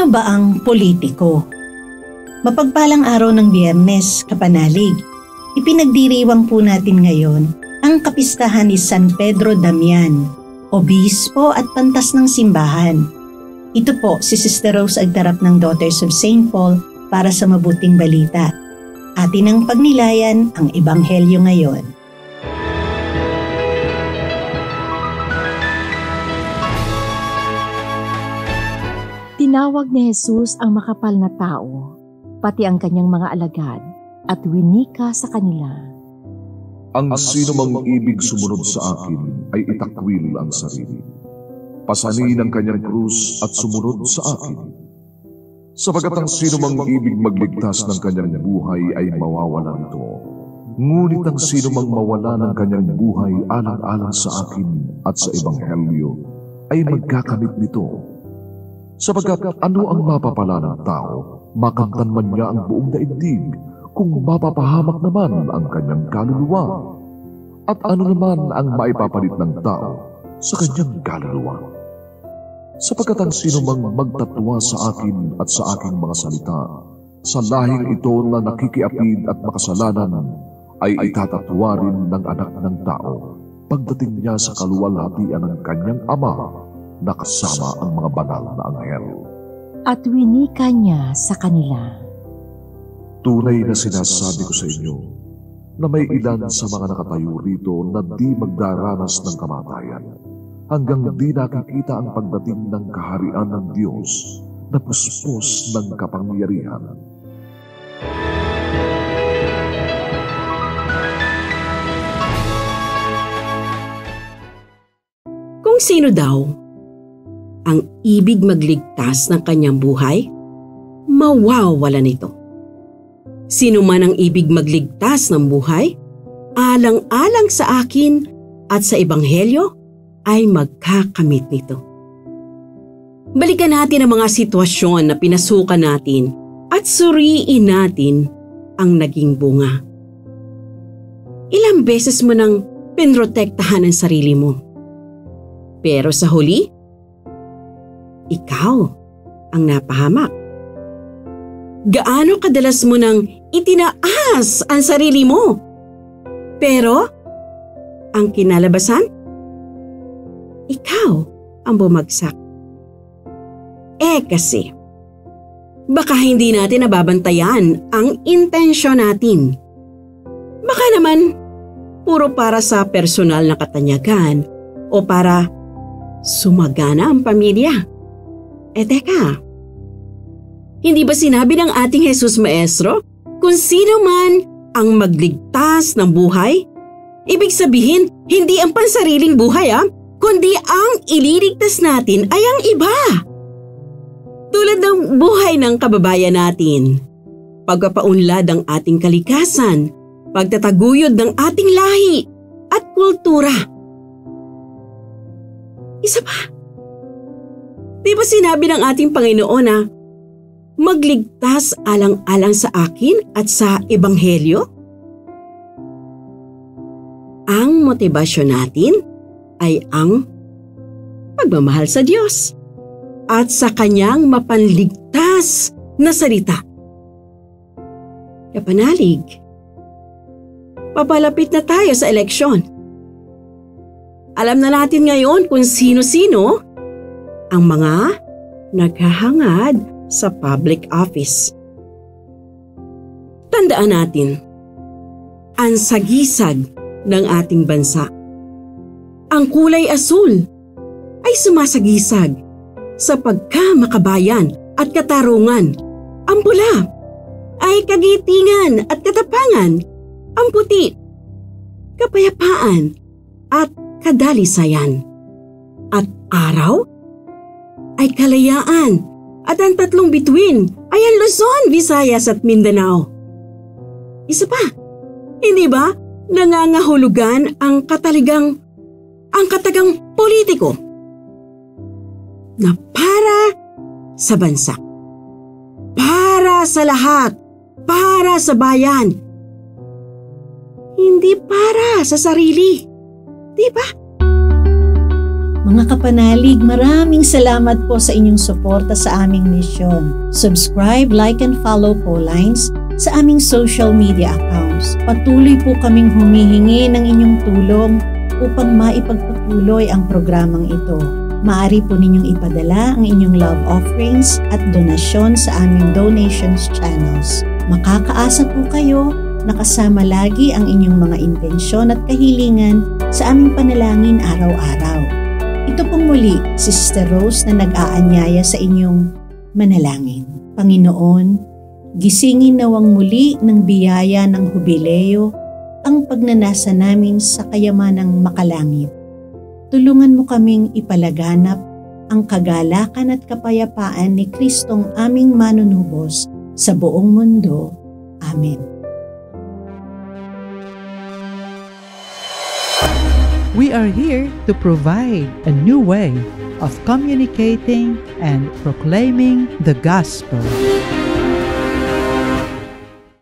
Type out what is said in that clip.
Ano ba ang politiko? Mapagpalang araw ng Biyernes, kapanalig. Ipinagdiriwang po natin ngayon ang kapistahan ni San Pedro Damian, obispo at pantas ng simbahan. Ito po si Sister Rose Agtarap ng Daughters of St. Paul para sa mabuting balita. Atin ang pagnilayan ang Ebanghelyo ngayon. Tinawag ni Jesus ang makapal na tao, pati ang kanyang mga alagad, at winika sa kanila. Ang sino mang ibig sumunod sa akin ay itakwil ang sarili. Pasanin ang kanyang krus at sumunod sa akin. Sapagat ang sino mang ibig magligtas ng kanyang buhay ay mawawala nito. Ngunit ang sino mang mawala ng kanyang buhay alang-alang sa akin at sa Ebanghelyo ay magkakamit nito. Sapagat ano ang mapapala ng tao, makamtan man niya ang buong daigdig, kung mapapahamak naman ang kanyang kaluluwa. At ano naman ang maipapalit ng tao sa kanyang kaluluwa? Sapagat ang sino mang magtatwa sa akin at sa aking mga salita, sa lahing ito na nakikiapid at makasalanan, ay itatatwa rin ng anak ng tao pagdating niya sa kaluwalhatian ng kanyang ama, na kasama ang mga banal na anghel. At winika niya sa kanila. Tunay na sinasabi ko sa inyo, na may ilan sa mga nakatayo rito na di magdaranas ng kamatayan, hanggang di nakikita ang pagdating ng kaharian ng Diyos na puspos ng kapangyarihan. Kung sino daw ang ibig magligtas ng kanyang buhay, mawawala nito. Sino man ang ibig magligtas ng buhay, alang-alang sa akin at sa Ebanghelyo, ay magkakamit nito. Balikan natin ang mga sitwasyon na pinasukan natin at suriin natin ang naging bunga. Ilang beses mo nang pinrotektahan ang sarili mo. Pero sa huli, ikaw ang napahamak. Gaano kadalas mo nang itinaas ang sarili mo? Pero, ang kinalabasan? Ikaw ang bumagsak. Kasi, baka hindi natin nababantayan ang intensyon natin. Baka naman, puro para sa personal na katanyagan o para sumagana ang pamilya. Teka, hindi ba sinabi ng ating Jesus Maestro, kung sino man ang magligtas ng buhay? Ibig sabihin, hindi ang pansariling buhay kundi ang ililigtas natin ay ang iba. Tulad ng buhay ng kababayan natin, pagpapaunlad ng ating kalikasan, pagtataguyod ng ating lahi at kultura. Isa pa. Di ba sinabi ng ating Panginoon na magligtas alang-alang sa akin at sa Ebanghelyo? Ang motibasyon natin ay ang pagmamahal sa Diyos at sa Kanyang mapanligtas na salita. Kapanalig, papalapit na tayo sa eleksyon. Alam na natin ngayon kung sino-sino ang mga naghahangad sa public office. Tandaan natin, ang sagisag ng ating bansa. Ang kulay asul ay sumasagisag sa pagkamakabayan at katarungan. Ang pula ay kagitingan at katapangan. Ang puti, kapayapaan at kadalisayan. At araw ay kalayaan, at ang tatlong bituin ay ang Luzon, Visayas at Mindanao. Isa pa, hindi ba nangangahulugan ang katagang politiko na para sa bansa, para sa lahat, para sa bayan, hindi para sa sarili, di ba? Mga kapanalig, maraming salamat po sa inyong suporta sa aming misyon. Subscribe, like, and follow po Lines sa aming social media accounts. Patuloy po kaming humihingi ng inyong tulong upang maipagpatuloy ang programang ito. Maaari po ninyong ipadala ang inyong love offerings at donasyon sa aming donations channels. Makakaasa po kayo na kasama lagi ang inyong mga intensyon at kahilingan sa aming panalangin araw-araw. Ito pong muli, si Sister Rose na nag-aanyaya sa inyong manalangin. Panginoon, gisingin nawang muli ng biyaya ng Hubileo ang pagnanasa namin sa kayamanang makalangit. Tulungan mo kaming ipalaganap ang kagalakan at kapayapaan ni Kristong aming manunubos sa buong mundo. Amen. We are here to provide a new way of communicating and proclaiming the gospel.